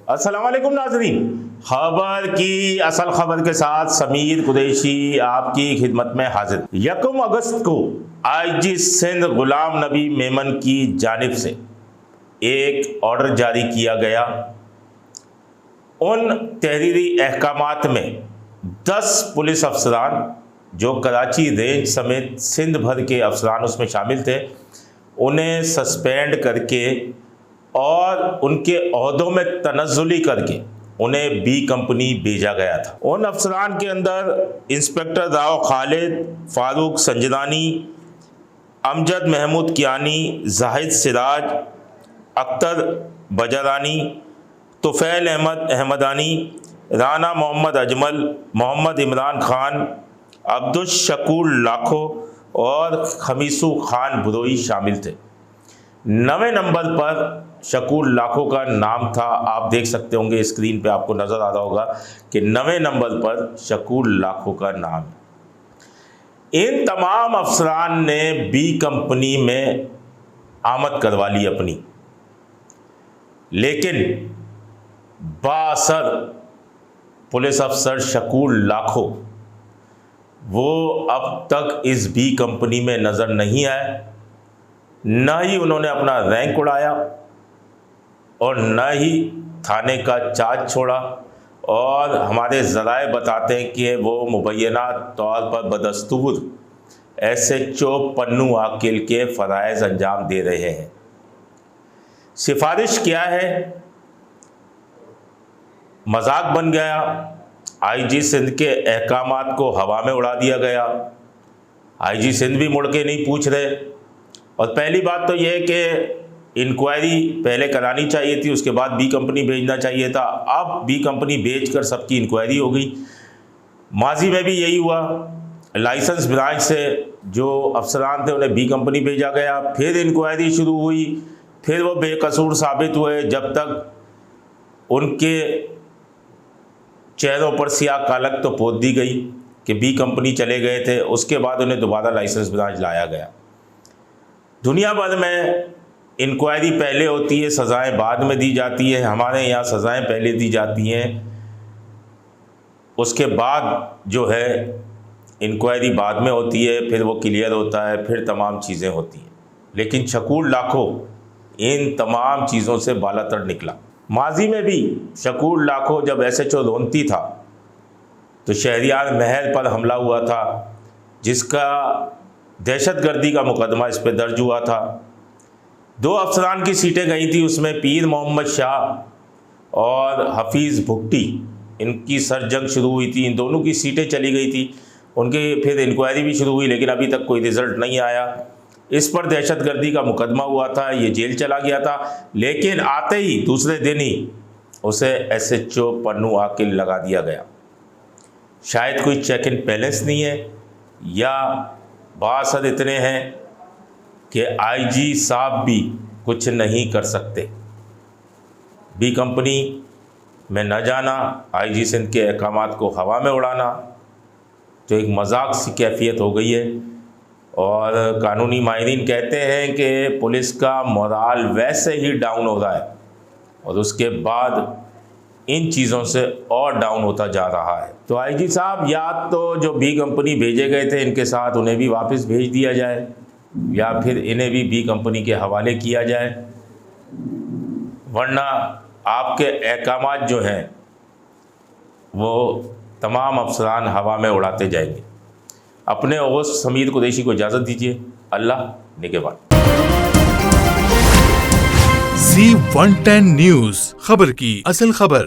अस्सलाम वालेकुम नाज़रीन, खबर की असल खबर के साथ समीर कुरैशी आपकी खिदमत में हाजिर। 1 अगस्त को आईजी सिंध गुलाम नबी मेमन की जानिब से एक ऑर्डर जारी किया गया। उन तहरीरी अहकामात में 10 पुलिस अफसरान जो कराची रेंज समेत सिंध भर के अफसरान उसमें शामिल थे, उन्हें सस्पेंड करके और उनके ओहदों में तनज़्ज़ुली करके उन्हें बी कंपनी भेजा गया था। उन अफसरान के अंदर इंस्पेक्टर राव खालिद, फारूक संजदानी, अमजद महमूद कियानी, जाहिद सिराज, अख्तर बजरानी, तुफैल अहमद अहमदानी, राना मोहम्मद अजमल, मोहम्मद इमरान खान, अब्दुल शकूर लाखो और खमीसू खान बुरोई शामिल थे। 9वें नंबर पर शकूर लाखो का नाम था। आप देख सकते होंगे स्क्रीन पे, आपको नज़र आ रहा होगा कि 9वें नंबर पर शकूर लाखो का नाम है। इन तमाम अफसरान ने बी कंपनी में आमद करवा ली अपनी, लेकिन बाअसर पुलिस अफसर शकूर लाखो वो अब तक इस बी कंपनी में नज़र नहीं आए। न ही उन्होंने अपना रैंक उड़ाया और न ही थाने का चार्ज छोड़ा, और हमारे ज़राए बताते हैं कि वो मुबैना तौर पर बदस्तूर SHO पन्नू आकिल के फ़राइज़ अंजाम दे रहे हैं। सिफारिश क्या है? मजाक बन गया। आईजी सिंध के अहकामात को हवा में उड़ा दिया गया। आईजी सिंध भी मुड़ के नहीं पूछ रहे। और पहली बात तो यह है कि इंक्वायरी पहले करानी चाहिए थी, उसके बाद बी कंपनी भेजना चाहिए था। अब बी कंपनी भेजकर सबकी इंक्वायरी हो गई। माजी में भी यही हुआ, लाइसेंस ब्रांच से जो अफसरान थे उन्हें बी कंपनी भेजा गया, फिर इंक्वायरी शुरू हुई, फिर वो बेकसूर साबित हुए जब तक उनके चेहरों पर सियाह कालक तो पोत दी गई कि बी कंपनी चले गए थे। उसके बाद उन्हें दोबारा लाइसेंस ब्रांच लाया गया। दुनिया भर में इंक्वायरी पहले होती है, सज़ाएं बाद में दी जाती है। हमारे यहाँ सज़ाएं पहले दी जाती हैं, उसके बाद जो है इंक्वायरी बाद में होती है, फिर वो क्लियर होता है, फिर तमाम चीज़ें होती हैं। लेकिन शकूर लाखो इन तमाम चीज़ों से बालातर निकला। माजी में भी शकूर लाखो जब SHO रोंती था तो शहरियार महल पर हमला हुआ था, जिसका दहशतगर्दी का मुकदमा इस पर दर्ज हुआ था। 2 अफसरान की सीटें गई थी, उसमें पीर मोहम्मद शाह और हफीज़ भुट्टी, इनकी सरजंग शुरू हुई थी। इन दोनों की सीटें चली गई थी। उनके फिर इंक्वायरी भी शुरू हुई, लेकिन अभी तक कोई रिज़ल्ट नहीं आया। इस पर दहशतगर्दी का मुकदमा हुआ था, ये जेल चला गया था, लेकिन आते ही दूसरे दिन ही उसे SHO पन्नू आकिल लगा दिया गया। शायद कोई चेक एंड बैलेंस नहीं है, या बाअसर इतने हैं कि आईजी साहब भी कुछ नहीं कर सकते। बी कंपनी में न जाना, आईजी सिंध के अहकामात को हवा में उड़ाना, तो एक मजाक सी कैफियत हो गई है। और कानूनी माहिरीन कहते हैं कि पुलिस का मोराल वैसे ही डाउन हो रहा है, और उसके बाद इन चीज़ों से और डाउन होता जा रहा है। तो आईजी साहब या तो जो बी कंपनी भेजे गए थे इनके साथ उन्हें भी वापस भेज दिया जाए, या फिर इन्हें भी बी कंपनी के हवाले किया जाए, वरना आपके अहकामात जो हैं वो तमाम अफसरान हवा में उड़ाते जाएंगे। अपने होस्ट समीर कुरैशी को इजाज़त दीजिए। अल्लाह निगहबान। Z110 न्यूज़, खबर की असल खबर।